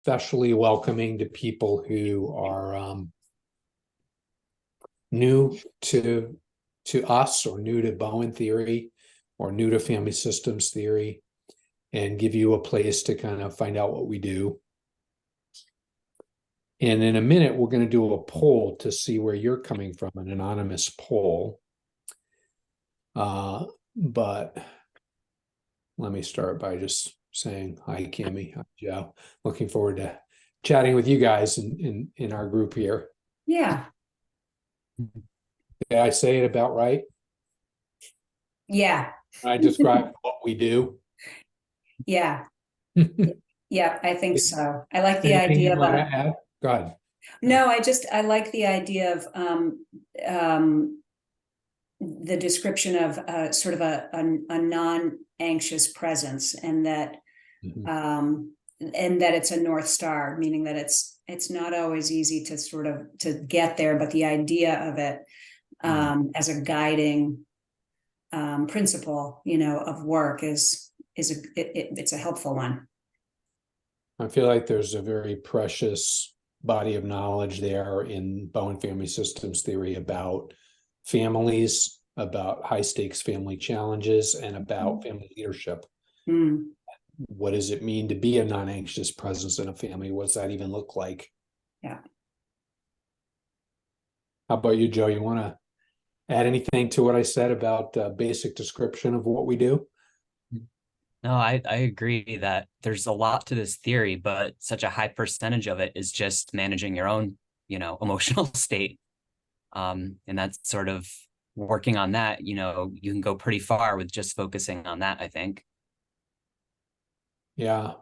especially welcoming to people who are new to us, or new to Bowen theory, or new to family systems theory, and give you a place to kind of find out what we do. And in a minute, we're going to do a poll to see where you're coming from, an anonymous poll. But let me start by just saying hi, Cammie. Hi, Joe. Looking forward to chatting with you guys in our group here. Yeah. Did I say it about right? Yeah. I describe what we do. Yeah. Yeah, I think so. I like the Anything idea you want to of add? Go ahead. no, I like the idea of the description of sort of a non-anxious presence, and that it's a North Star, meaning that it's not always easy to sort of to get there, but the idea of it as a guiding principle, of work it's a helpful one. I feel like there's a very precious body of knowledge there in Bowen family systems theory about families, about high stakes family challenges, and about family leadership. What does it mean to be a non-anxious presence in a family? What's that even look like? Yeah. How about you, Joe? You want to add anything to what I said about basic description of what we do? No, I agree that there's a lot to this theory, but such a high percentage of it is just managing your own, emotional state. And that's sort of working on that, you can go pretty far with just focusing on that, I think. Yeah.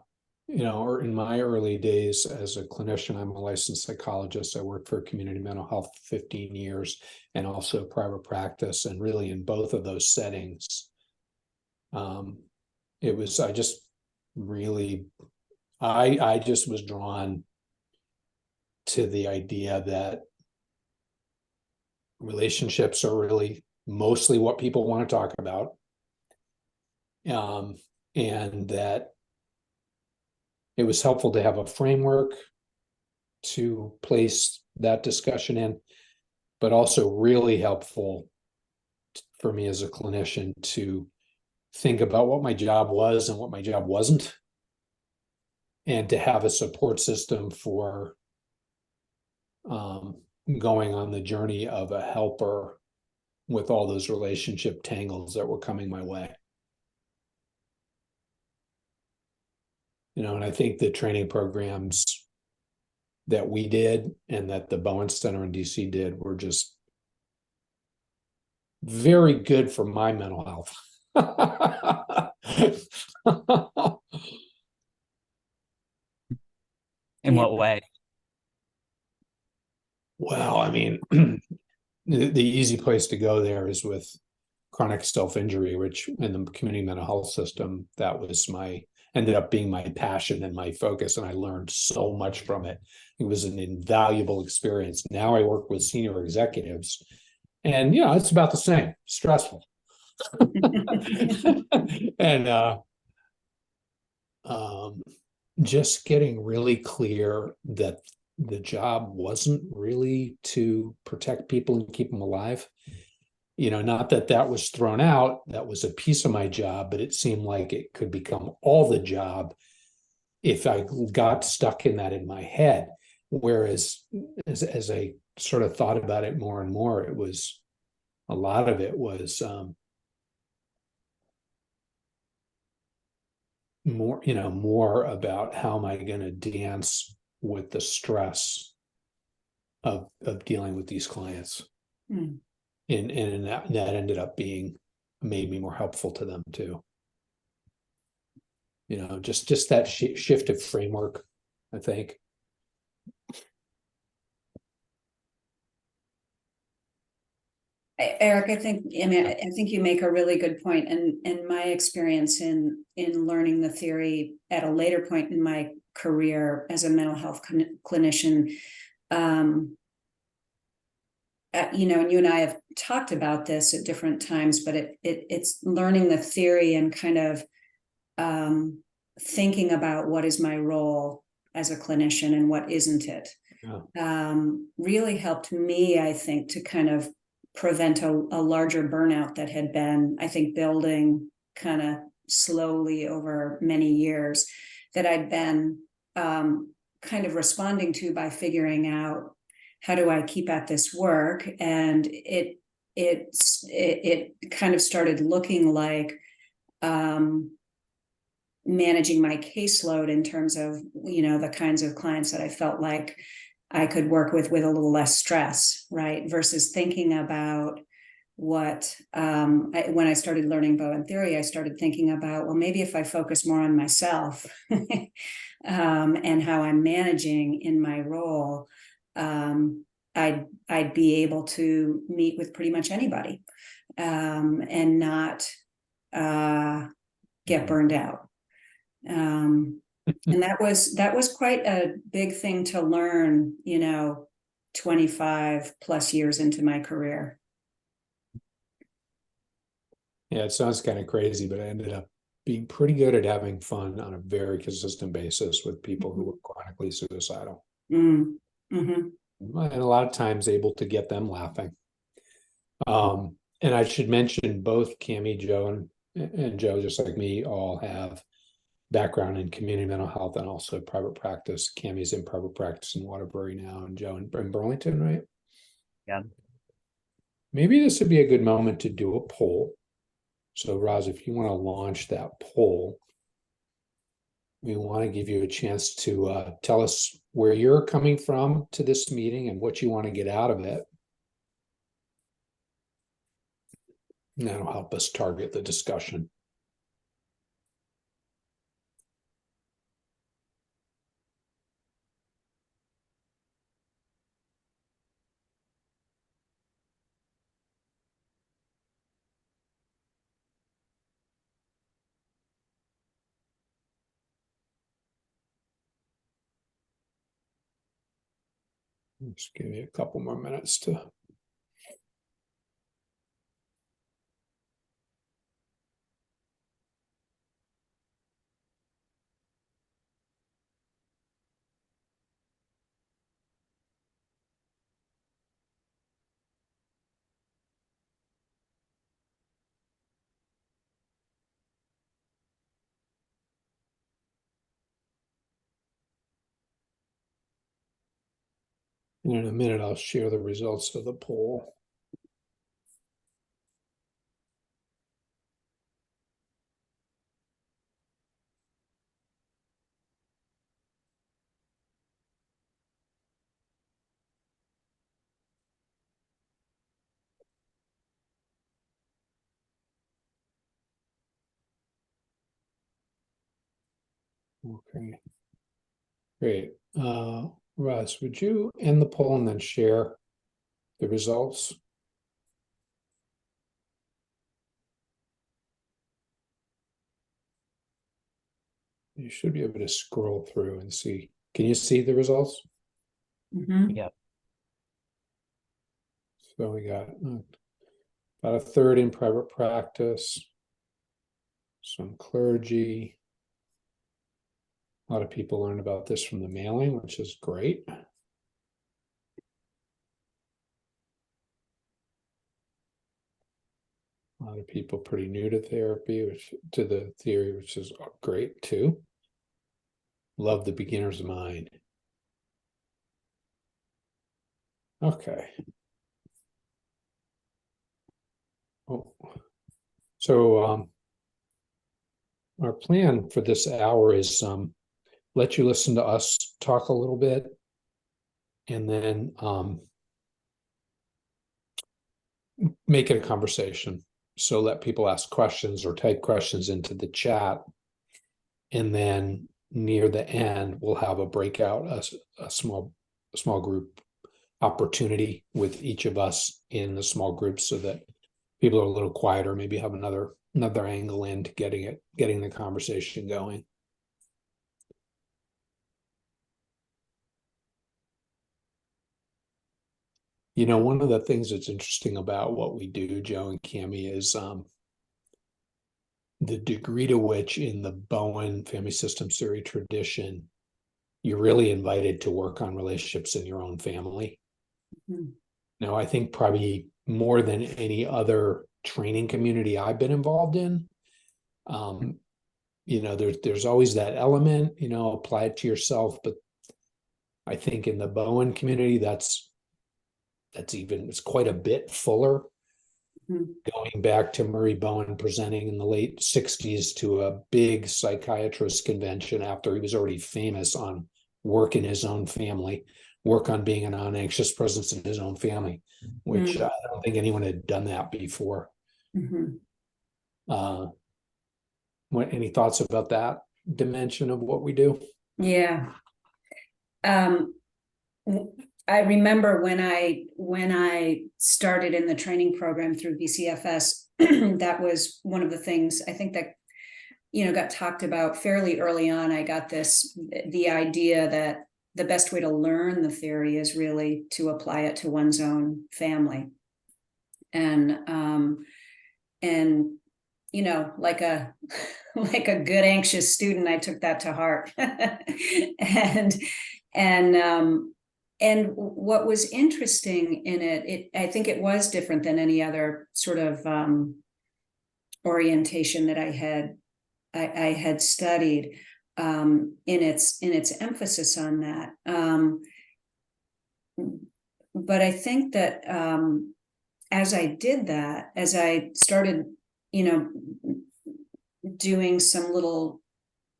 Or in my early days as a clinician, I'm a licensed psychologist. I worked for community mental health 15 years and also private practice. And really in both of those settings, I just was drawn to the idea that relationships are really mostly what people want to talk about. And that it was helpful to have a framework to place that discussion in, but also really helpful for me as a clinician to think about what my job was and what my job wasn't, and to have a support system for going on the journey of a helper with all those relationship tangles that were coming my way. And I think the training programs that we did and that the Bowen Center in DC did were just very good for my mental health. In what way? Well, I mean, the easy place to go there is with chronic self-injury, which in the community mental health system, that was ended up being my passion and my focus. And I learned so much from it. It was an invaluable experience. Now I work with senior executives and, it's about the same, stressful. And just getting really clear that the job wasn't really to protect people and keep them alive. Not that was thrown out, that was a piece of my job, but it seemed like it could become all the job if I got stuck in that in my head. Whereas as I sort of thought about it more and more, a lot of it was more about how am I going to dance with the stress of dealing with these clients. And that ended up made me more helpful to them too. Just that shift of framework, I think. Eric, I think you make a really good point. And in my experience in learning the theory at a later point in my career as a mental health clinician, and you and I have talked about this at different times, but it's learning the theory and kind of thinking about what is my role as a clinician and what isn't it. Really helped me, I think, to kind of prevent a larger burnout that had been, I think, building kind of slowly over many years, that I'd been kind of responding to by figuring out, how do I keep at this work? And it kind of started looking like managing my caseload in terms of, the kinds of clients that I felt like I could work with a little less stress, right? Versus thinking about what, when I started learning Bowen theory, I started thinking about, well, maybe if I focus more on myself and how I'm managing in my role, I'd be able to meet with pretty much anybody and not get burned out. And that was quite a big thing to learn, 25 plus years into my career. Yeah, it sounds kind of crazy, but I ended up being pretty good at having fun on a very consistent basis with people who were chronically suicidal. Mm-hmm. And a lot of times able to get them laughing. And I should mention both Cammie, Joe, and Joe, just like me, all have background in community mental health and also private practice. Cammie's in private practice in Waterbury now, and Joe in Burlington, right? Yeah. Maybe this would be a good moment to do a poll. So, Roz, if you want to launch that poll, we want to give you a chance to tell us where you're coming from to this meeting and what you want to get out of it. And that'll help us target the discussion. Just give me a couple more minutes to. And in a minute, I'll share the results of the poll. Okay, great. Russ, would you end the poll and then share the results? You should be able to scroll through and see. Can you see the results? Mm-hmm. Yeah. So we got about a third in private practice, some clergy. A lot of people learned about this from the mailing, which is great. A lot of people pretty new to therapy, to the theory, which is great too. Love the beginner's mind. Okay. Oh. So our plan for this hour is let you listen to us talk a little bit, and then make it a conversation. So let people ask questions or type questions into the chat. And then near the end, we'll have a breakout, a small group opportunity with each of us in the small groups, so that people are a little quieter, maybe have another angle into getting the conversation going. One of the things that's interesting about what we do, Joe and Cammie, is the degree to which in the Bowen family system theory tradition, you're really invited to work on relationships in your own family. Mhm. Now, I think probably more than any other training community I've been involved in, there's always that element, apply it to yourself. But I think in the Bowen community, it's quite a bit fuller. Mhm. Going back to Murray Bowen presenting in the late 60s to a big psychiatrist convention after he was already famous on work in his own family, work on being a non-anxious presence in his own family, which Mhm. I don't think anyone had done that before. Mhm. Any thoughts about that dimension of what we do? Yeah. Um, I remember when I started in the training program through VCFS, that was one of the things I think that got talked about fairly early on. I got the idea that the best way to learn the theory is really to apply it to one's own family. And like a like a good anxious student, I took that to heart. And what was interesting in it, I think it was different than any other sort of orientation that I had studied, in its emphasis on that. But I think that as I did that, as I started, doing some little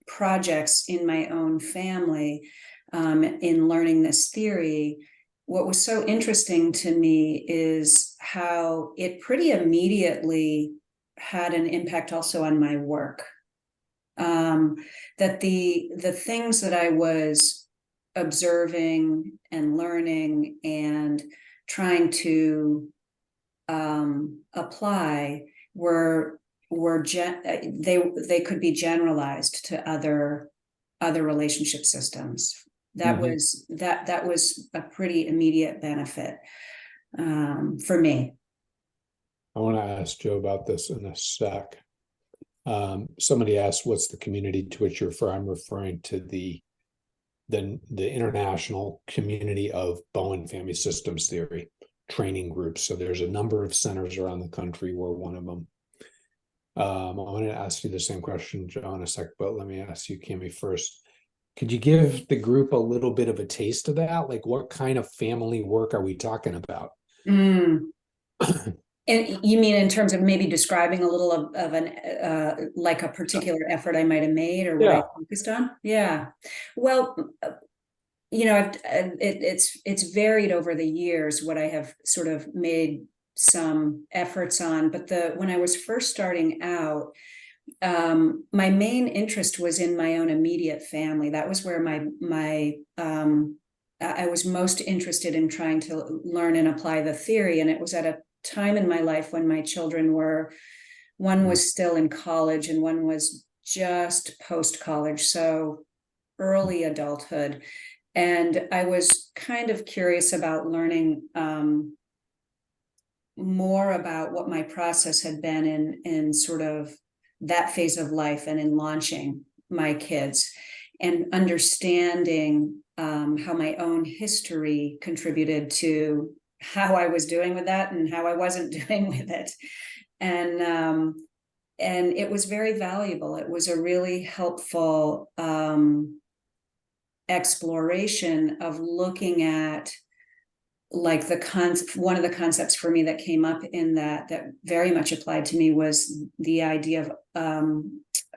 projects in my own family, in learning this theory, what was so interesting to me is how it pretty immediately had an impact also on my work. That the things that I was observing and learning and trying to apply they could be generalized to other relationship systems. That was a pretty immediate benefit for me. I want to ask Joe about this in a sec. Somebody asked, what's the community to which you're referring? I'm referring to the international community of Bowen family systems theory training groups. So there's a number of centers around the country. We're one of them. I want to ask you the same question, Joe, in a sec, but let me ask you, Cami, first. Could you give the group a little bit of a taste of that? Like, what kind of family work are we talking about? And you mean in terms of maybe describing a little of an like a particular effort I might have made or what I focused on? Yeah. Well, it's varied over the years what I have sort of made some efforts on, but when I was first starting out, my main interest was in my own immediate family. That was where I was most interested in trying to learn and apply the theory. And it was at a time in my life when my children one was still in college and one was just post-college, so early adulthood. And I was kind of curious about learning more about what my process had been in sort of that phase of life and in launching my kids, and understanding how my own history contributed to how I was doing with that and how I wasn't doing with it. And it was very valuable. It was a really helpful exploration of looking at, like, one of the concepts for me that came up in that very much applied to me was the idea of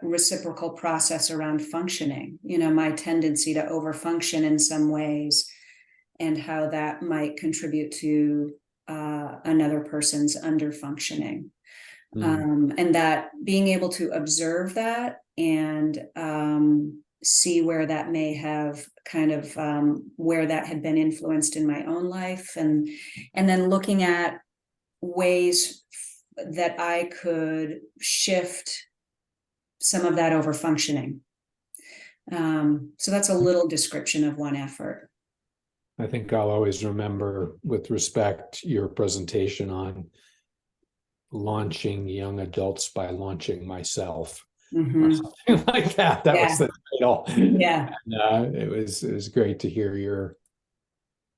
reciprocal process around functioning, my tendency to overfunction in some ways and how that might contribute to another person's underfunctioning. And that being able to observe that and see where that may have kind of where that had been influenced in my own life, and then looking at ways that I could shift some of that over functioning. So that's a little description of one effort. I think I'll always remember with respect your presentation on launching young adults by launching myself. Mhm. something like that. That was Yeah. the title. Yeah. And, it was great to hear your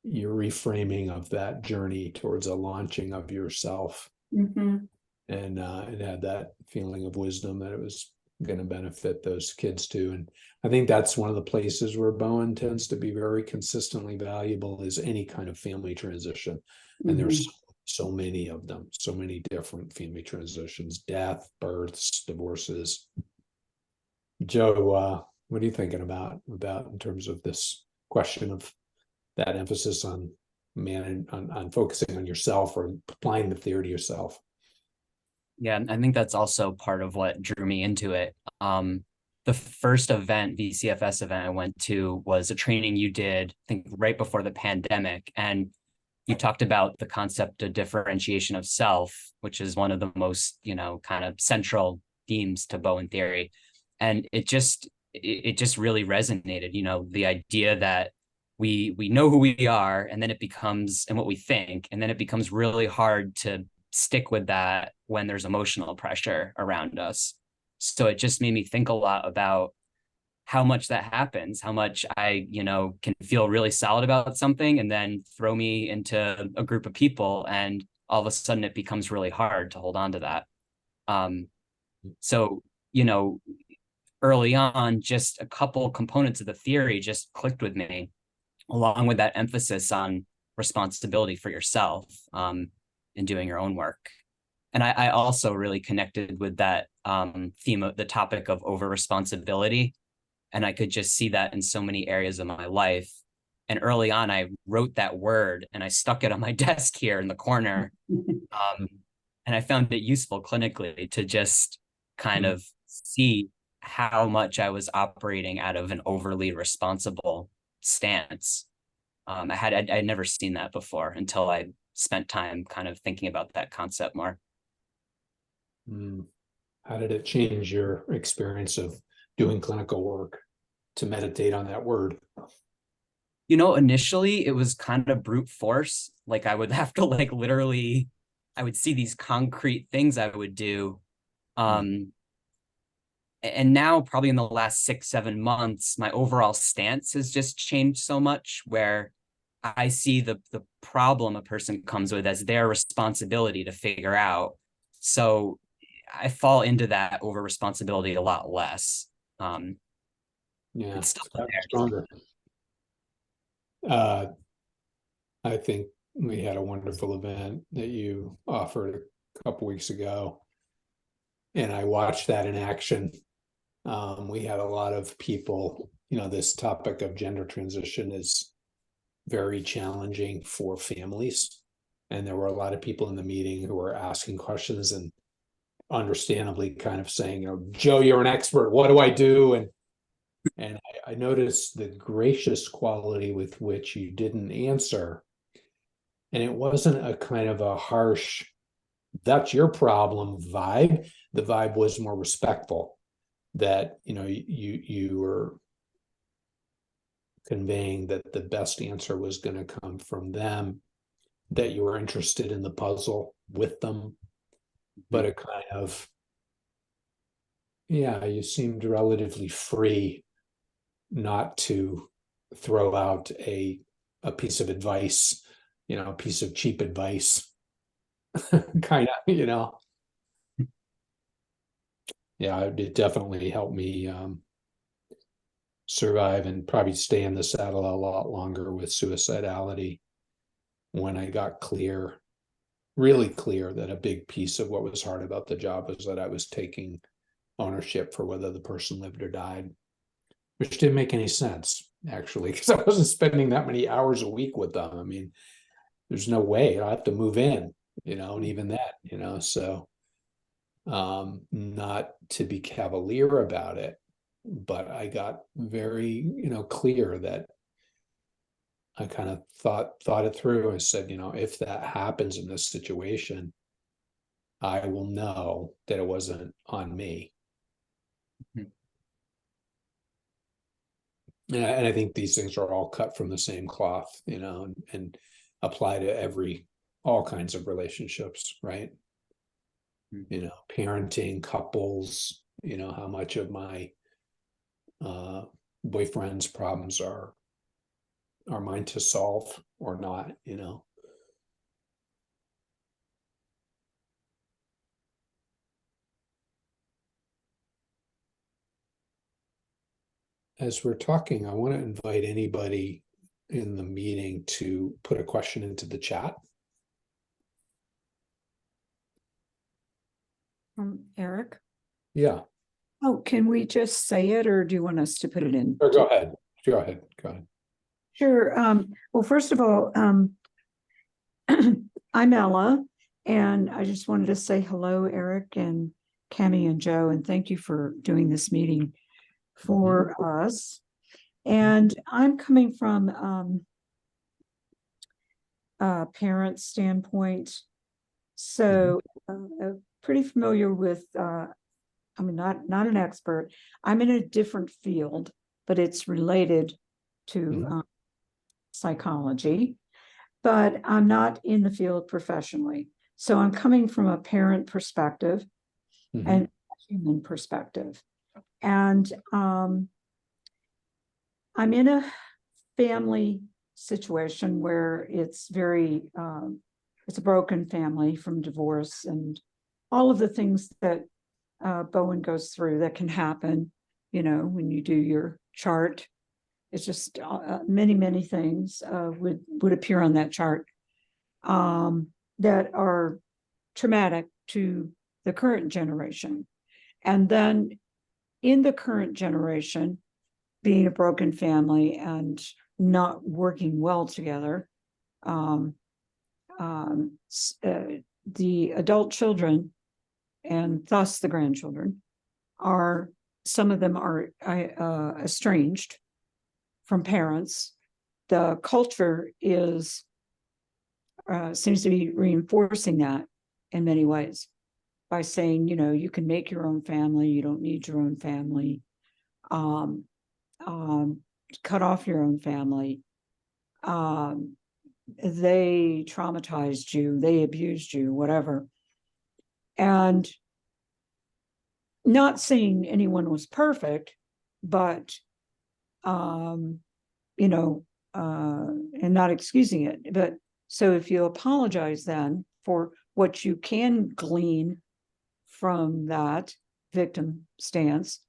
reframing of that journey towards a launching of yourself, Mhm. and it had that feeling of wisdom that it was going to benefit those kids too. And I think that's one of the places where Bowen tends to be very consistently valuable, is any kind of family transition. And there's Mhm. so many of them, so many different family transitions: death, births, divorces. Joe, what are you thinking about in terms of this question of that emphasis on on focusing on yourself, or applying the theory to yourself? Yeah, I think that's also part of what drew me into it. The first event, VCFS event I went to, was a training you did, I think, right before the pandemic. And you talked about the concept of differentiation of self, which is one of the most, kind of central themes to Bowen theory. And it just really resonated, the idea that we know who we are, and then it becomes, and what we think, and then it becomes really hard to stick with that when there's emotional pressure around us. So it just made me think a lot about how much that happens, how much I, can feel really solid about something, and then throw me into a group of people, and all of a sudden it becomes really hard to hold on to that. So, you know, early on, just a couple components of the theory just clicked with me, along with that emphasis on responsibility for yourself, and doing your own work. And I also really connected with that theme of the topic of over responsibility. And I could just see that in so many areas of my life. And early on, I wrote that word and I stuck it on my desk here in the corner. Um, and I found it useful clinically to just kind of see how much I was operating out of an overly responsible stance. I'd never seen that before until I spent time kind of thinking about that concept more. Mm. How did it change your experience of doing clinical work to meditate on that word? Initially it was kind of brute force. Like I would have to like literally, I would see these concrete things I would do. Um, and now probably in the last 6, 7 months, my overall stance has just changed so much, where I see the problem a person comes with as their responsibility to figure out. So I fall into that over responsibility a lot less. Yeah, It's still it's gotten there. stronger. Uh, I think we had a wonderful event that you offered a couple weeks ago, and I watched that in action. We had a lot of people, this topic of gender transition is very challenging for families. And there were a lot of people in the meeting who were asking questions and understandably kind of saying, Joe, you're an expert. What do I do? And I noticed the gracious quality with which you didn't answer. And it wasn't a kind of a harsh, that's your problem vibe. The vibe was more respectful, that, you were conveying that the best answer was going to come from them, that you were interested in the puzzle with them, but a kind of, yeah, you seemed relatively free not to throw out a piece of advice, a piece of cheap advice, kind of, yeah, it definitely helped me survive and probably stay in the saddle a lot longer with suicidality, when I got clear, really clear, that a big piece of what was hard about the job was that I was taking ownership for whether the person lived or died, which didn't make any sense, actually, because I wasn't spending that many hours a week with them. I mean, there's no way I have to move in, and even that, so not to be cavalier about it, but I got very, clear that I kind of thought it through. I said, if that happens in this situation, I will know that it wasn't on me. And I think these things are all cut from the same cloth, and apply to all kinds of relationships, right? Parenting, couples, you know, how much of my boyfriend's problems are mine to solve or not, you know. As we're talking, I want to invite anybody in the meeting to put a question into the chat. Eric? Yeah. Oh, can we just say it, or do you want us to put it in? Or go ahead. Go ahead. Go ahead. Sure. Well, first of all, I'm Ella, and I just wanted to say hello, Eric and Cami and Joe, and thank you for doing this meeting for us. And I'm coming from a parent standpoint, so pretty familiar with. I'm not an expert. I'm in a different field, but it's related to psychology. But I'm not in the field professionally. So I'm coming from a parent perspective and a human perspective. And I'm in a family situation where it's very, it's a broken family from divorce and all of the things that Bowen goes through that can happen, you know, when you do your chart. It's just many things would appear on that chart that are traumatic to the current generation. And then in the current generation, being a broken family and not working well together, the adult children and thus the grandchildren are, some of them are estranged from parents. The culture is seems to be reinforcing that in many ways by saying, you know, you can make your own family, you don't need your own family, cut off your own family. They traumatized you, they abused you, whatever. And not saying anyone was perfect, but you know, and not excusing it. But so if you apologize then for what you can glean from that victim stance,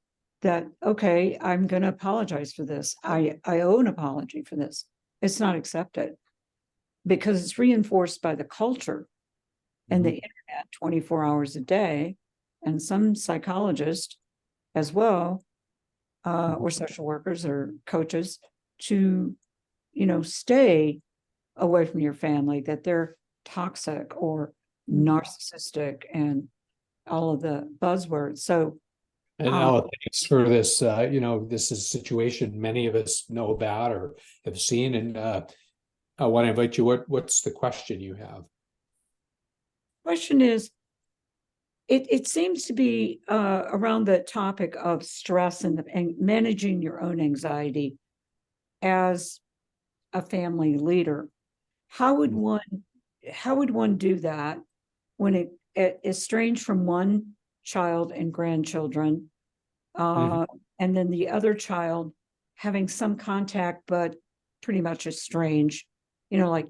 that, okay, I'm going to apologize for this. I owe an apology for this. It's not accepted because it's reinforced by the culture and the internet 24 hours a day. And some psychologists as well, or social workers or coaches, to, you know, stay away from your family, that they're toxic or narcissistic and all of the buzzwords. So, and Ella, thanks for this. You know, this is a situation many of us know about or have seen. And I want to invite you. What's the question you have? Question is, it seems to be around the topic of stress and managing your own anxiety as a family leader. How would one do that when it is estranged from one child and grandchildren, and then the other child having some contact but pretty much estranged, you know, like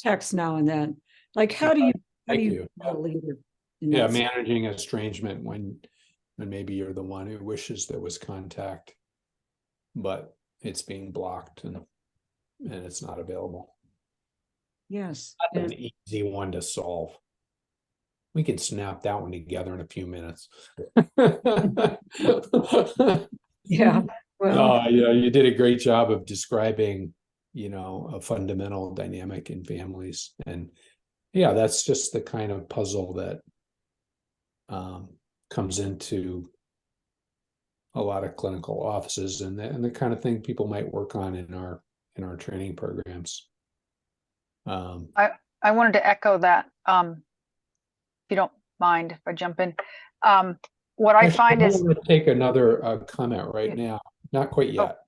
text now and then. Like how do you be a leader? Yeah, managing estrangement when maybe you're the one who wishes there was contact, but it's being blocked and it's not available. Yes. That's an easy one to solve. We can snap that one together in a few minutes. Yeah. Well, yeah, you did a great job of describing, you know, a fundamental dynamic in families. And yeah, that's just the kind of puzzle that comes into a lot of clinical offices and the kind of thing people might work on in our training programs. I wanted to echo that, if you don't mind if I jump in. What I find is, I'm going to take another comment right now. Not quite yet.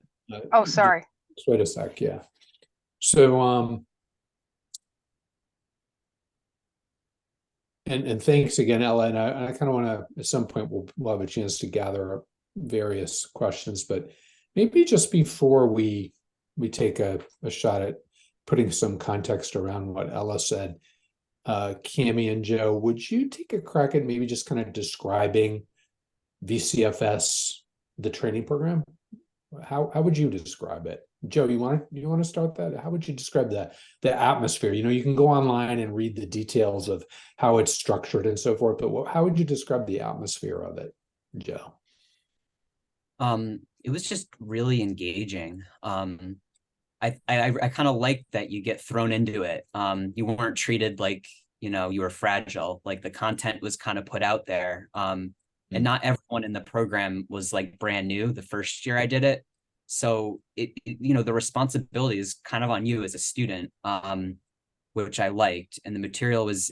Sorry. Just wait a sec. Yeah. So And thanks again, Ella. And I kind of want to, at some point, we'll have a chance to gather up various questions, but maybe just before we take a shot at putting some context around what Ella said, Cami and Joe, would you take a crack at maybe just kind of describing VCFS, the training program? How would you describe it? Joe, you want to start that? How would you describe the atmosphere? You can go online and read the details of how it's structured and so forth, but how would you describe the atmosphere of it, Joe? It was just really engaging. I kind of liked that you get thrown into it. You weren't treated like, you were fragile. Like the content was kind of put out there. And not everyone in the program was like brand new the first year I did it. So the responsibility is kind of on you as a student, which I liked. And the material was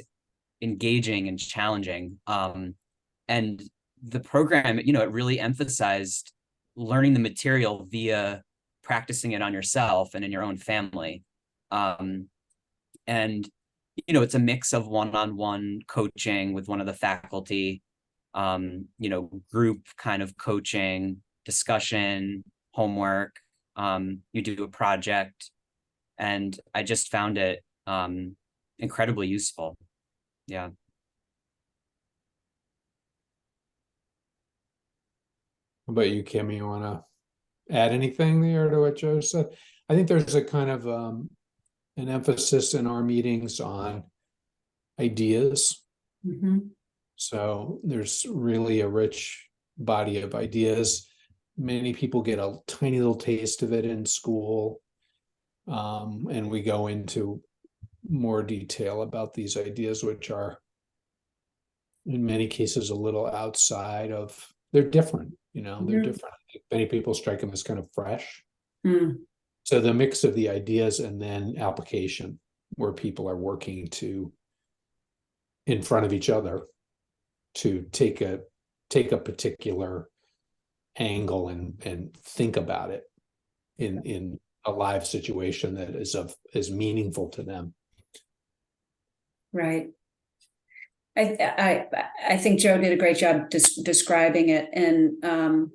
engaging and challenging. And the program, it really emphasized learning the material via practicing it on yourself and in your own family. And, it's a mix of one-on-one coaching with one of the faculty, group kind of coaching, discussion, homework, you do a project, and I just found it incredibly useful. Yeah. How about you, Kim? You want to add anything there to what Joe said? I think there's a kind of an emphasis in our meetings on ideas. Mhm. So there's really a rich body of ideas. Many people get a tiny little taste of it in school. And we go into more detail about these ideas, which are in many cases a little outside of, they're different, they're different. Many people strike them as kind of fresh. Mm. So the mix of the ideas and then application, where people are working in front of each other to take a particular angle and think about it in a live situation that is meaningful to them. Right. I think Joe did a great job describing it, and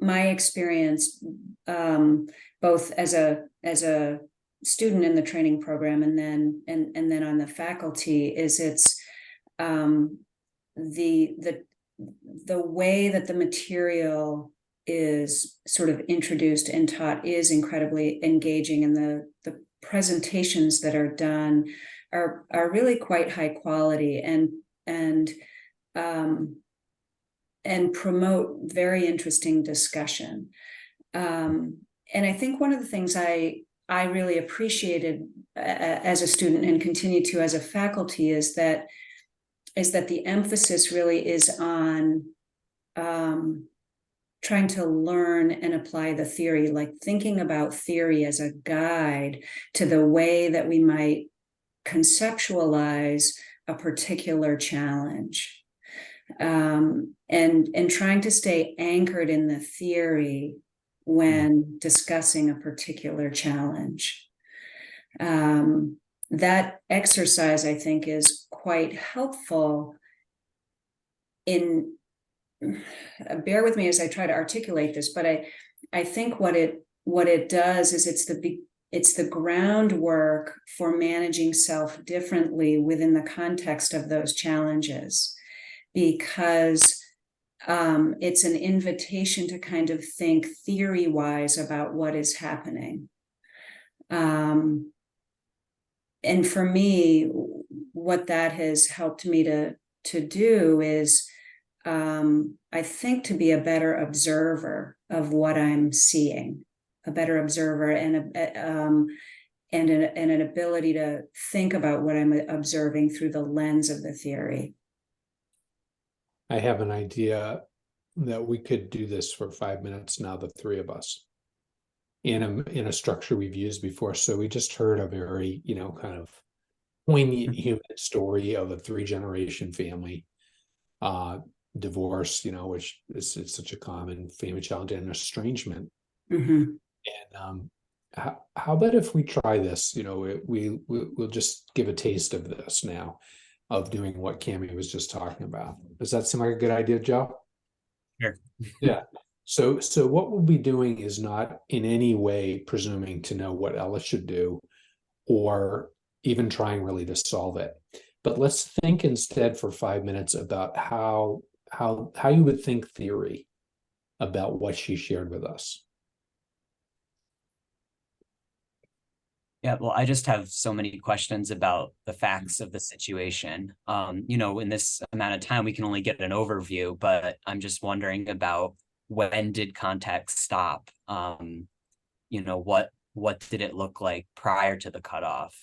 my experience, both as a student in the training program and then on the faculty, is it's the way that the material is sort of introduced and taught is incredibly engaging, and the presentations that are done are really quite high quality and promote very interesting discussion. And I think one of the things I really appreciated as a student and continue to as a faculty is that the emphasis really is on trying to learn and apply the theory, like thinking about theory as a guide to the way that we might conceptualize a particular challenge, and trying to stay anchored in the theory when discussing a particular challenge. That exercise, I think, is quite helpful in, bear with me as I try to articulate this, but I think what it does is it's the groundwork for managing self differently within the context of those challenges, because it's an invitation to kind of think theory-wise about what is happening. And for me, what that has helped me to do is, I think, to be a better observer of what I'm seeing, a better observer, and an ability to think about what I'm observing through the lens of the theory. I have an idea that we could do this for 5 minutes now, the three of us, in a structure we've used before. So we just heard a very, kind of poignant human story of a 3-generation family, divorce, which is such a common family challenge, and estrangement. Mm-hmm. And how about if we try this? We'll just give a taste of this now. of doing what Cammie was just talking about. Does that seem like a good idea, Joe? Sure. Yeah. So what we'll be doing is not in any way presuming to know what Ella should do, or even trying really to solve it. But let's think instead for 5 minutes about how you would think theory about what she shared with us. Yeah, well, I just have so many questions about the facts of the situation. In this amount of time, we can only get an overview, but I'm just wondering about when did contact stop? What did it look like prior to the cutoff?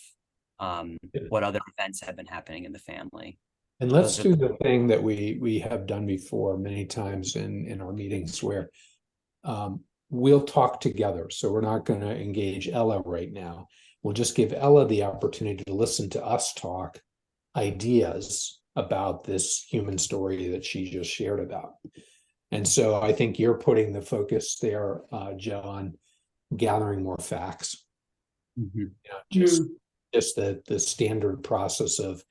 What other events have been happening in the family? And let's Those are do the thing that we have done before many times in our meetings where we'll talk together. So we're not going to engage Ella right now. We'll just give Ella the opportunity to listen to us talk ideas about this human story that she just shared about. And so I think you're putting the focus there, Joe, on gathering more facts. Mhm. Just the standard process of,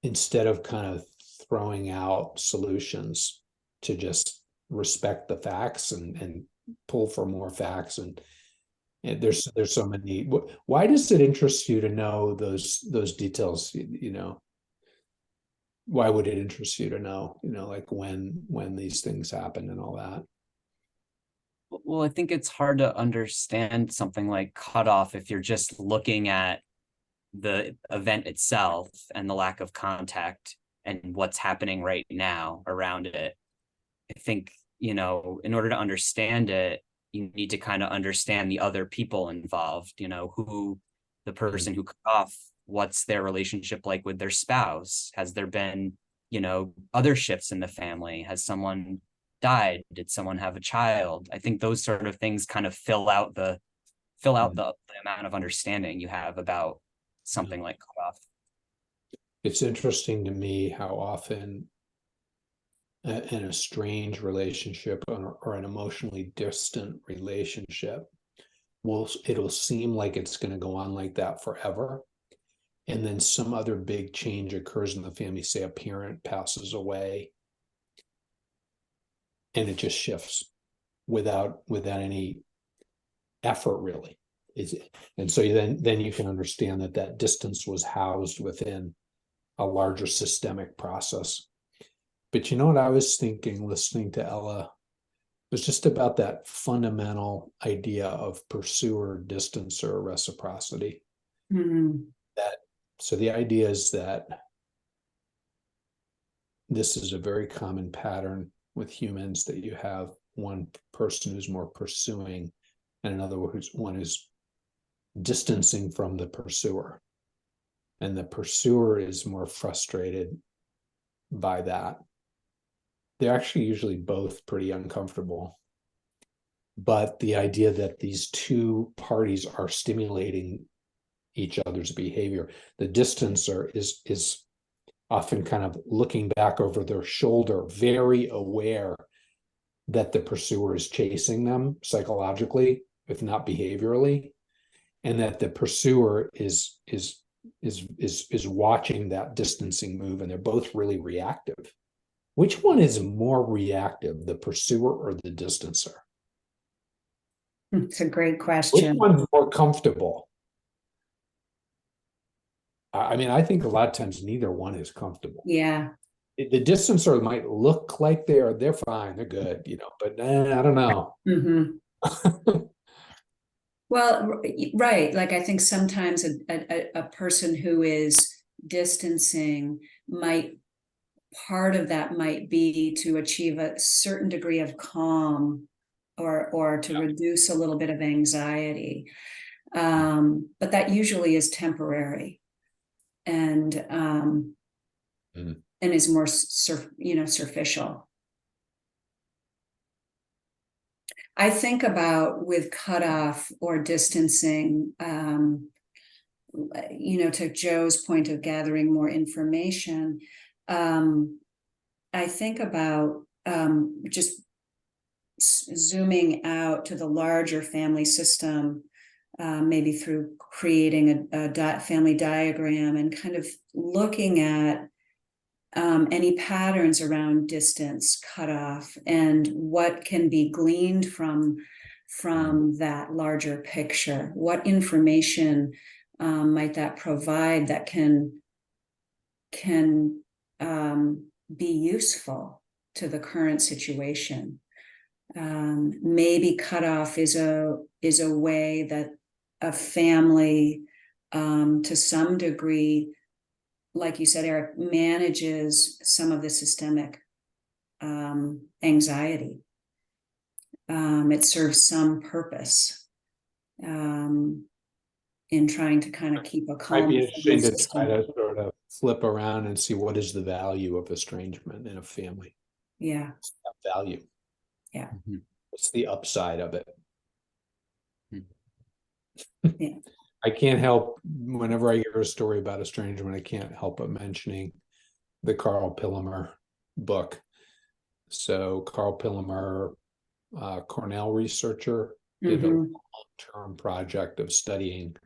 instead of kind of throwing out solutions, to just respect the facts and pull for more facts. And there's so many. Why does it interest you to know those details? Why would it interest you to know, like when these things happen and all that? Well, I think it's hard to understand something like cutoff if you're just looking at the event itself and the lack of contact and what's happening right now around it. I think, in order to understand it, you need to kind of understand the other people involved, who the person who cut off, what's their relationship like with their spouse? Has there been, other shifts in the family? Has someone died? Did someone have a child? I think those sort of things kind of fill out the amount of understanding you have about something like cutoff. It's interesting to me how often in a strange relationship or an emotionally distant relationship, it'll seem like it's going to go on like that forever. And then some other big change occurs in the family, say a parent passes away, and it just shifts without any effort, really. And so then you can understand that distance was housed within a larger systemic process. But you know what I was thinking, listening to Ella, was just about that fundamental idea of pursuer, distancer, reciprocity. So the idea is that this is a very common pattern with humans, that you have one person who's more pursuing and another one who's distancing from the pursuer. And the pursuer is more frustrated by that. They're actually usually both pretty uncomfortable. But the idea that these two parties are stimulating each other's behavior, the distancer is often kind of looking back over their shoulder, very aware that the pursuer is chasing them psychologically, if not behaviorally, and that the pursuer is watching that distancing move, and they're both really reactive. Which one is more reactive, the pursuer or the distancer? It's a great Which question. one's more comfortable? I mean, I think a lot of times neither one is comfortable. Yeah. The distancer might look like they're fine, they're good, but I don't know. Well, right. Like, I think sometimes a person who is distancing part of that might be to achieve a certain degree of calm, or to reduce a little bit of anxiety. But that usually is temporary, and is more superficial. I think about with cutoff or distancing, to Joe's point of gathering more information, I think about just zooming out to the larger family system, maybe through creating a family diagram and kind of looking at any patterns around distance, cutoff, and what can be gleaned from that larger picture. What information might that provide that can be useful to the current situation? Maybe cutoff is a way that a family, to some degree, like you said, Eric, manages some of the systemic anxiety. It serves some purpose in trying to kind of keep a Might calm be interesting to system. try to sort of flip around and see what is the value of estrangement in a family. Yeah. Value. Yeah. What's the upside of it? Yeah. I can't help, whenever I hear a story about estrangement, I can't help but mentioning the Carl Pillemer book. So Carl Pillemer, Cornell researcher, did a long-term project of studying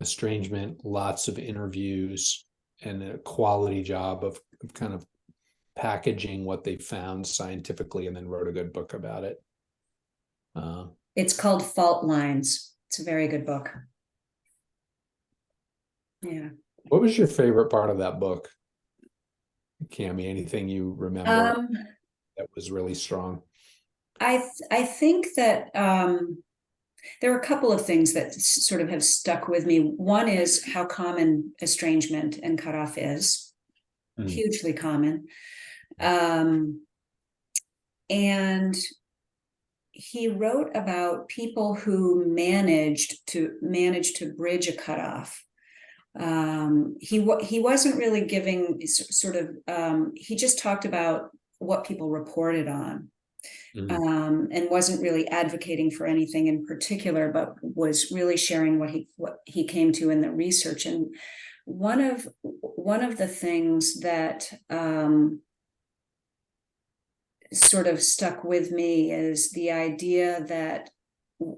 estrangement, lots of interviews, and a quality job of kind of packaging what they found scientifically, and then wrote a good book about it. It's called Fault Lines. It's a very good book. Yeah. What was your favorite part of that book, Cami? Anything you remember that was really strong? I think that there are a couple of things that sort of have stuck with me. One is how common estrangement and cutoff is, hugely common. And he wrote about people who managed to bridge a cutoff. He wasn't really giving sort of, he just talked about what people reported on. And wasn't really advocating for anything in particular, but was really sharing what he came to in the research. And one of the things that sort of stuck with me is the idea that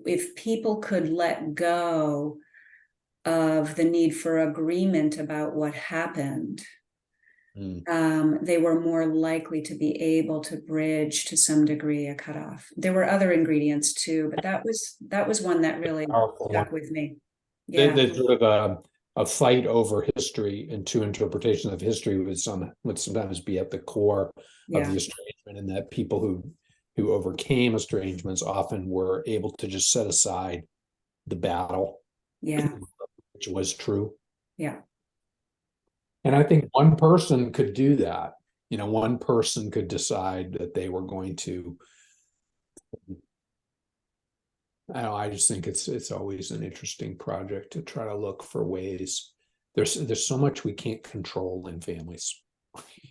if people could let go of the need for agreement about what happened, they were more likely to be able to bridge to some degree a cutoff. There were other ingredients too, but that was one that really stuck with me. Yeah, there's sort of a fight over history, and two interpretations of history would sometimes be at the core of the estrangement, and that people who overcame estrangements often were able to just set aside the battle, which was true. Yeah. And I think one person could do that. One person could decide that they were going to. I just think it's always an interesting project to try to look for ways. There's so much we can't control in families.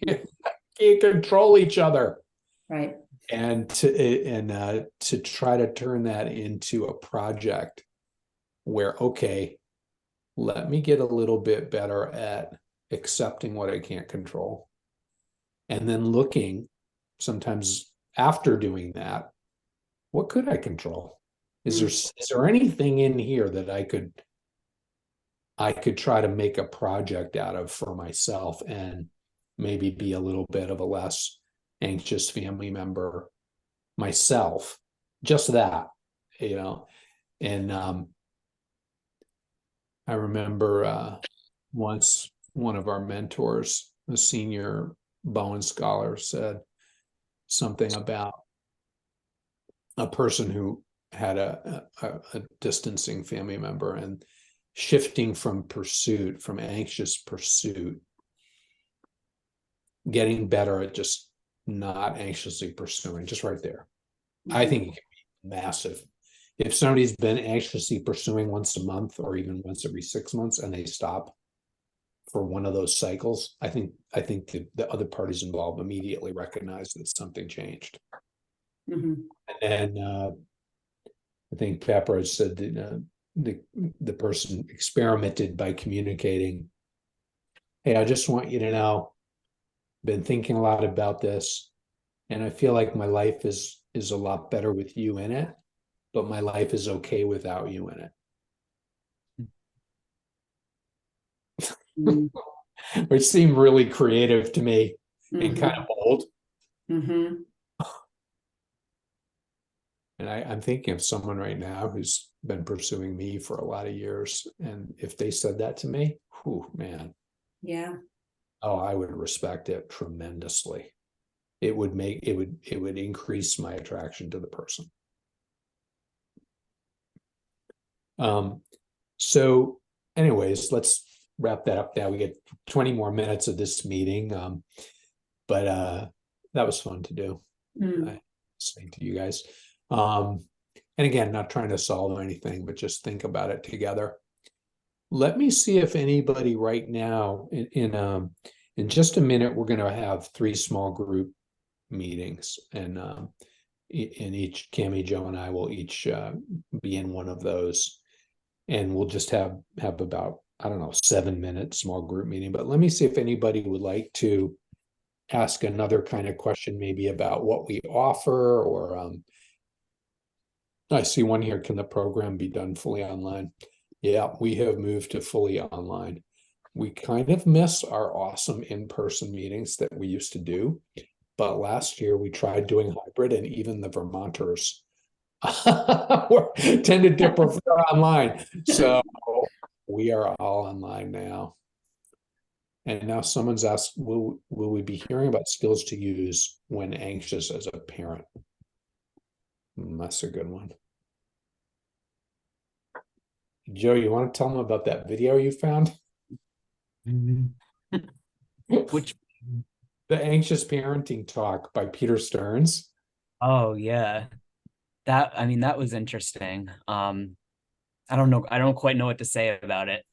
Can't control each other, right? And to try to turn that into a project where, okay, let me get a little bit better at accepting what I can't control, and then looking sometimes after doing that, what could I control? Is there anything in here that I could try to make a project out of for myself, and maybe be a little bit of a less anxious family member myself? Just that, and I remember once one of our mentors, a senior Bowen scholar, said something about a person who had a distancing family member, and shifting from anxious pursuit, getting better at just not anxiously pursuing, just right there. I think it can be massive. If somebody's been anxiously pursuing once a month or even once every 6 months, and they stop for one of those cycles, I think the other parties involved immediately recognize that something changed. And then I think Pepper said that the person experimented by communicating, hey, I just want you to know, been thinking a lot about this, and I feel like my life is a lot better with you in it, but my life is okay without you in it. Mm, which seemed really creative to me and mhm, kind of bold. mhm. And I'm thinking of someone right now who's been pursuing me for a lot of years. And if they said that to me, whew, man, Yeah. oh, I would respect it tremendously. It would increase my attraction to the person. So anyways, let's wrap that up now. We get 20 more minutes of this meeting. But that was fun to do. Mm, Listening to you guys. And again, not trying to solve anything, but just think about it together. Let me see if anybody right now in just a minute, we're going to have 3 small group meetings, and in each, Cami, Joe, and I will each be in one of those, and we'll just have about, I don't know, 7-minute small group meeting. But let me see if anybody would like to ask another kind of question, maybe about what we offer, or I see one here. Can the program be done fully online? Yeah, we have moved to fully online. We kind of miss our awesome in-person meetings that we used to do. But last year we tried doing hybrid, and even the Vermonters tended to prefer online. So we are all online now. And now someone's asked, will we be hearing about skills to use when anxious as a parent? That's a good one. Joe, you want to tell them about that video you found? Which, The Anxious Parenting Talk by Peter Stearns. oh yeah. I mean, that was interesting. I don't know. I don't quite know what to say about it.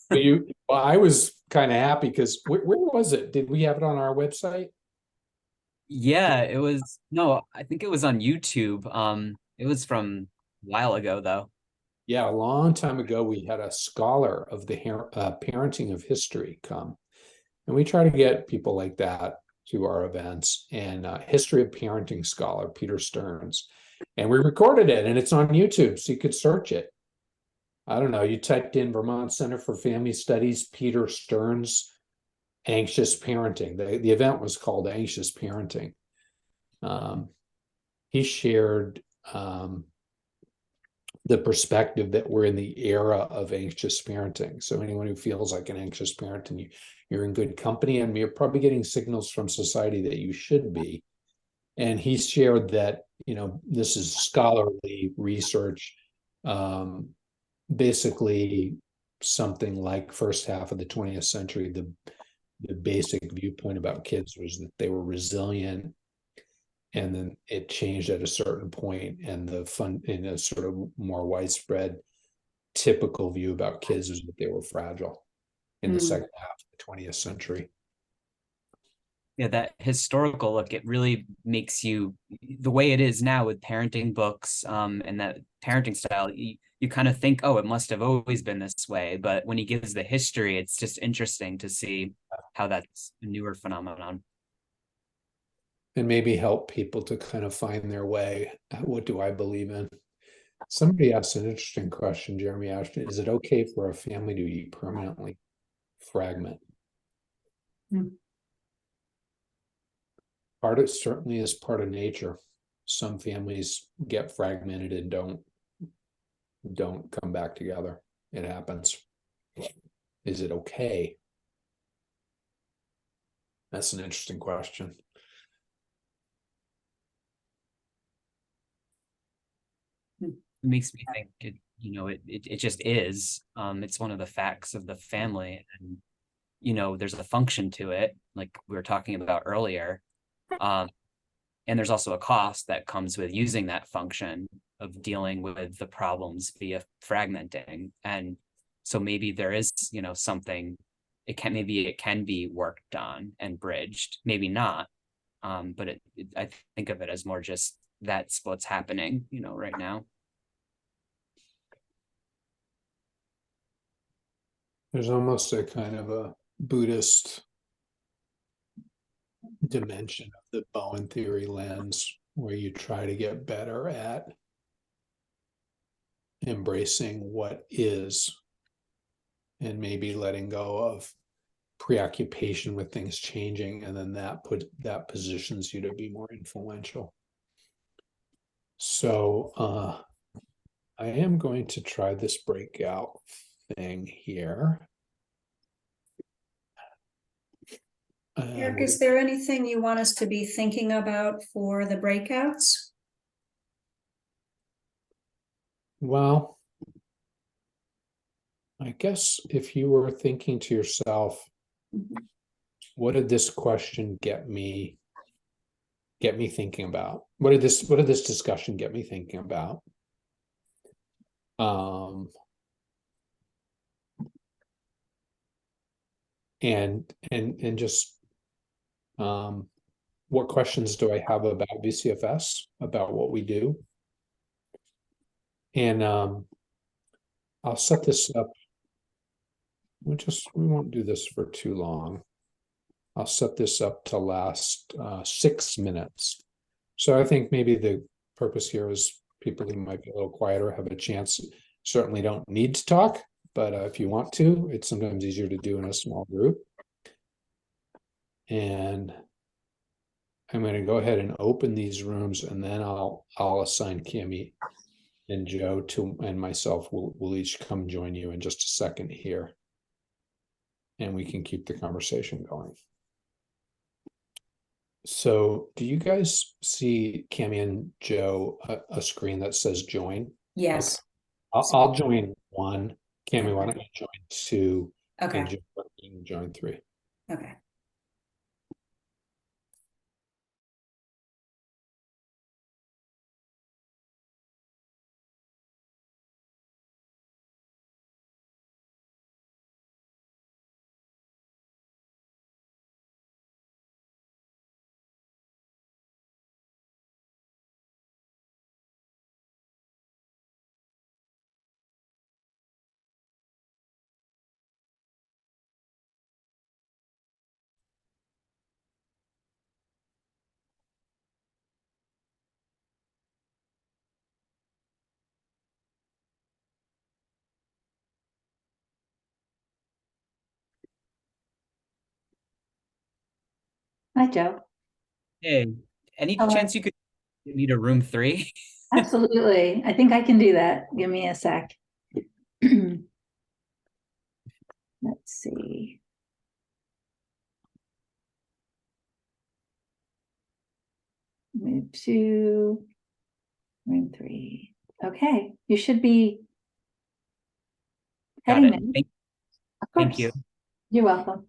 Well, I was kind of happy because where was it? Did we have it on our website? Yeah, it was, no, I think it was on YouTube. It was from a while ago though. Yeah, a long time ago, we had a scholar of the parenting of history come, and we try to get people like that to our events. And history of parenting scholar Peter Stearns, and we recorded it, and it's on YouTube, so you could search it. I don't know. You typed in Vermont Center for Family Studies, Peter Stearns, Anxious Parenting. The event was called Anxious Parenting. He shared the perspective that we're in the era of anxious parenting. So anyone who feels like an anxious parent, and you're in good company, and you're probably getting signals from society that you should be. And he shared that, this is scholarly research. Basically, something like first half of the 20th century, the basic viewpoint about kids was that they were resilient, and then it changed at a certain point, and the fun in a sort of more widespread typical view about kids is that they were fragile in the second half of the 20th century. Yeah, that historical look, it really makes you, the way it is now with parenting books, and that parenting style, you kind of think, oh, it must have always been this way. But when he gives the history, it's just interesting to see how that's a newer phenomenon. And maybe help people to kind of find their way. What do I believe in? Somebody asked an interesting question, Jeremy Ashton. Is it okay for a family to be permanently fragment? Part of certainly is part of nature. Some families get fragmented and don't come back together. It happens. Is it okay? That's an interesting question. It makes me think it just is. It's one of the facts of the family, and there's a function to it, like we were talking about earlier. And there's also a cost that comes with using that function of dealing with the problems via fragmenting. And so maybe there is, something, maybe it can be worked on and bridged, maybe not. But I think of it as more just that's what's happening, right now. There's almost a kind of a Buddhist dimension of the Bowen theory lens, where you try to get better at embracing what is, and maybe letting go of preoccupation with things changing, and then that positions you to be more influential. So I am going to try this breakout thing here. Eric, is there anything you want us to be thinking about for the breakouts? Well, I guess if you were thinking to yourself, what did this question get me thinking about? What did this discussion get me thinking about? And just what questions do I have about VCFS, about what we do? And I'll set this up. We won't do this for too long. I'll set this up to last 6 minutes. So I think maybe the purpose here is people who might be a little quieter have a chance. Certainly don't need to talk, but if you want to, it's sometimes easier to do in a small group. And I'm going to go ahead and open these rooms, and then I'll assign Kimmy and Joe and myself will each come join you in just a second here. And we can keep the conversation going. So do you guys see, Kimmy and Joe, a screen that says join? Yes. Okay. I'll join 1. Kimmy, why don't you join 2? Okay. And Joe, join 3. Okay. Hi, Joe. Hey, any Hello. chance you could get me to room 3? Absolutely. I think I can do that. Give me a sec. Let's see. Move to room 3. Okay, you should be Got heading it. in. Thank, Of thank course. you. You're welcome.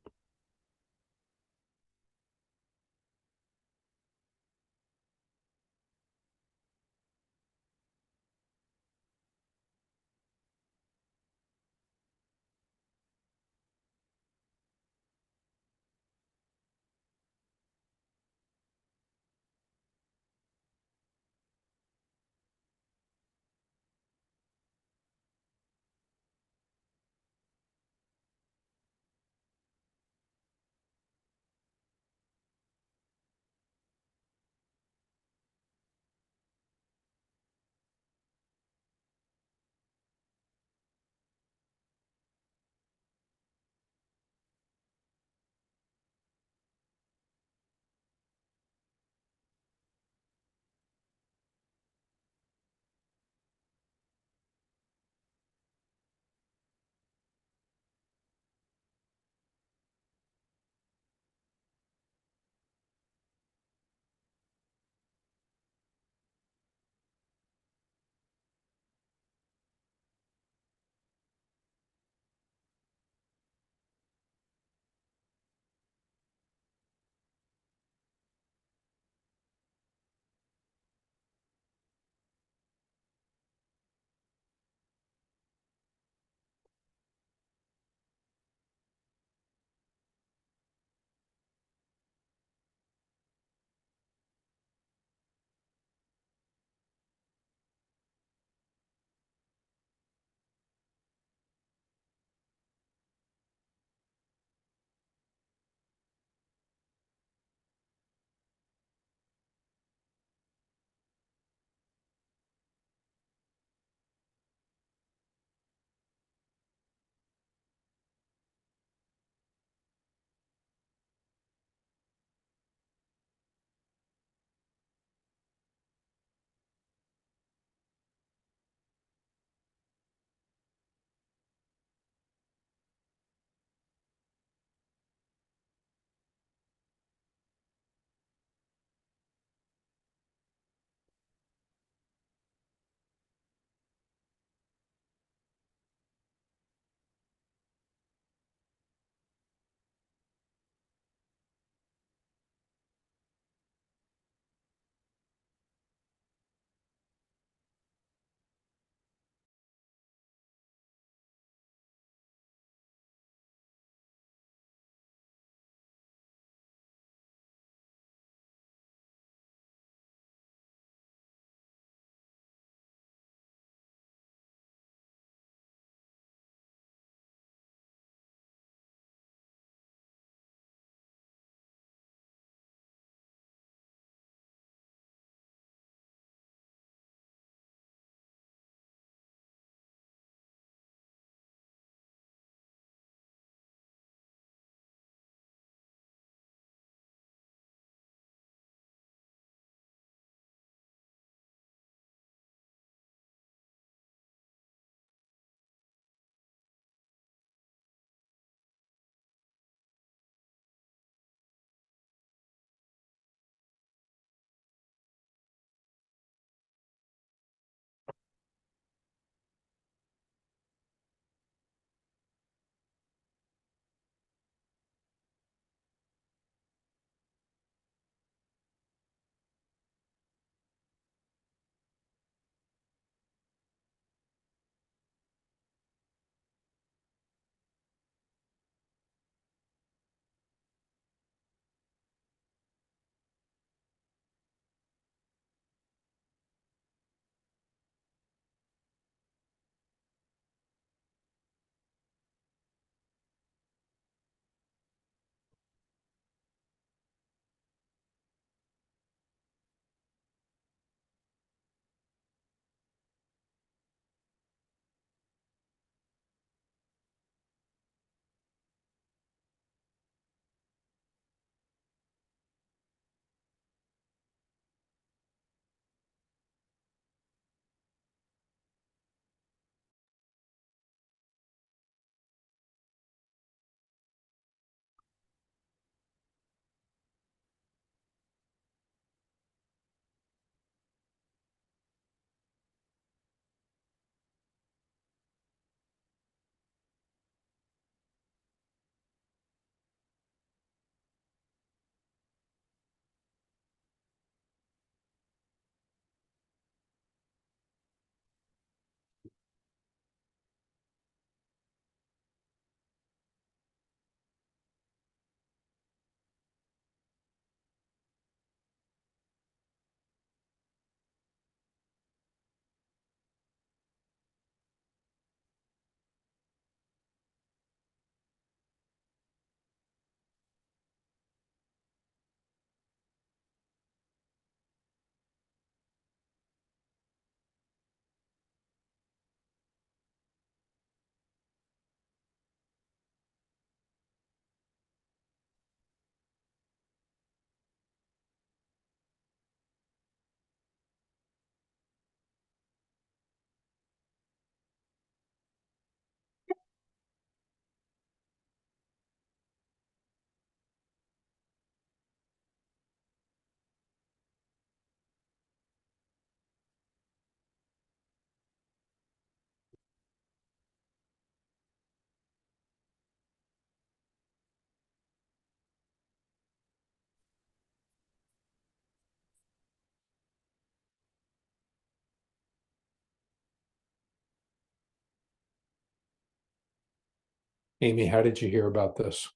Amy, how did you hear about this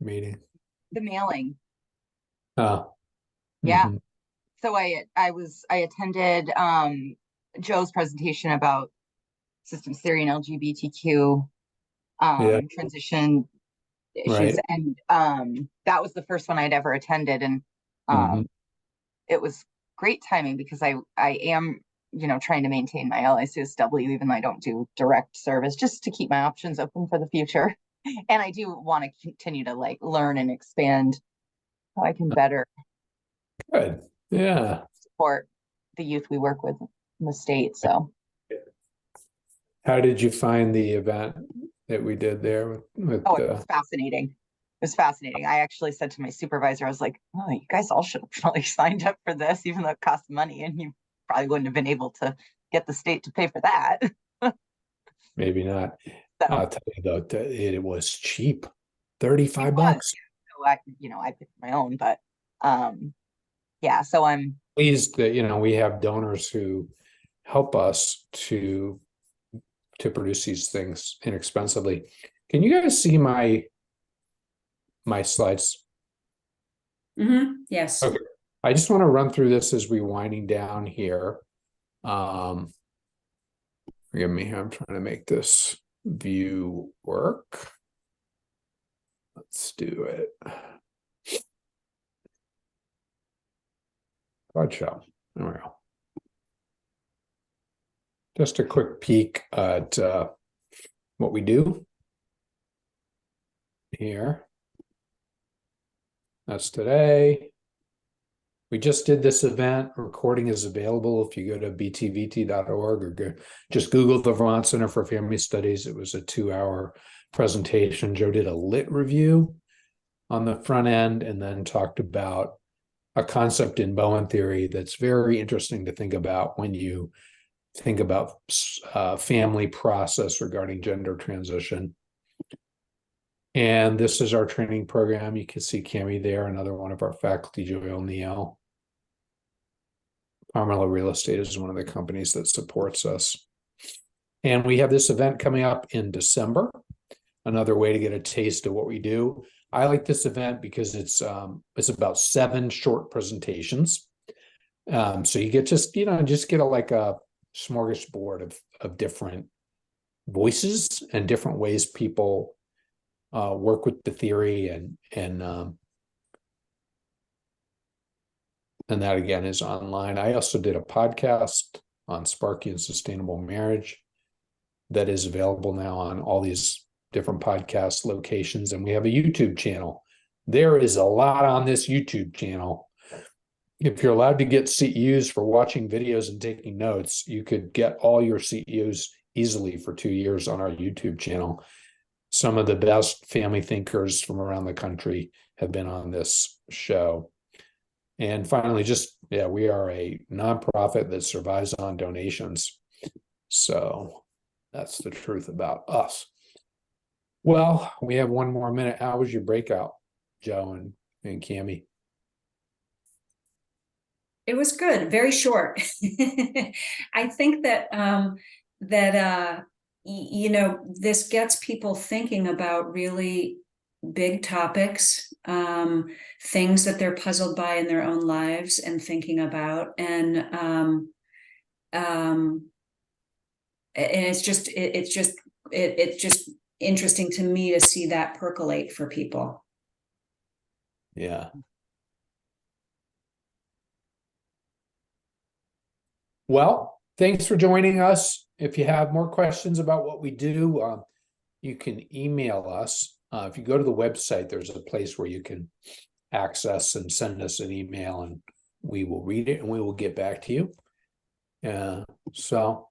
meeting? The mailing. Oh. Yeah. Mhm. So I attended Joe's presentation about systems theory and LGBTQ Yeah. transition issues, Right. and that was the first one I'd ever attended, and Mhm. it was great timing because I am, trying to maintain my LICSW even though I don't do direct service, just to keep my options open for the future. And I do want to continue to like learn and expand how I can better Good. Yeah. support the youth we work with in the state. So How did you find the event that we did there with it was fascinating. It was fascinating. I actually said to my supervisor, I was like, oh, you guys all should have probably signed up for this, even though it costs money, and you probably wouldn't have been able to get the state to pay for that. maybe not. So I'll tell you though, it was cheap. 35 it was. bucks. So I picked my own, but yeah, so I'm Pleased that, we have donors who help us to produce these things inexpensively. Can you guys see my slides? Yes. Okay. I just want to run through this as we're winding down here. Forgive me, I'm trying to make this view work. Let's do it. Slideshow. There we go. Just a quick peek at what we do here. That's today. We just did this event. Recording is available if you go to btvt.org or just Google the Vermont Center for Family Studies. It was a 2-hour presentation. Joe did a lit review on the front end and then talked about a concept in Bowen theory that's very interesting to think about when you think about family process regarding gender transition. And this is our training program. You can see Cami there, another one of our faculty, Joel Neal. Carmelo Real Estate is one of the companies that supports us. And we have this event coming up in December. Another way to get a taste of what we do. I like this event because it's about 7 short presentations. So you get just get a smorgasbord of different voices and different ways people work with the theory, and that again is online. I also did a podcast on Sparky and Sustainable Marriage that is available now on all these different podcast locations, and we have a YouTube channel. There is a lot on this YouTube channel. If you're allowed to get CEUs for watching videos and taking notes, you could get all your CEUs easily for 2 years on our YouTube channel. Some of the best family thinkers from around the country have been on this show. And finally, we are a nonprofit that survives on donations. So that's the truth about us. Well, we have 1 more minute. How was your breakout, Joe and Cami? It was good, very short. I think that this gets people thinking about really big topics, things that they're puzzled by in their own lives and thinking about, and it's just interesting to me to see that percolate for people. Yeah. Well, thanks for joining us. If you have more questions about what we do, you can email us. If you go to the website, there's a place where you can access and send us an email, and we will read it and we will get back to you. So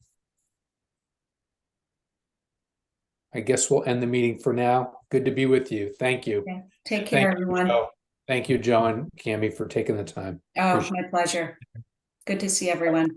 I guess we'll end the meeting for now. Good to be with you. Thank you. Okay. Take care, everyone. Thank you, Joe and Cami, for taking the time. Oh, my pleasure. Good to see everyone.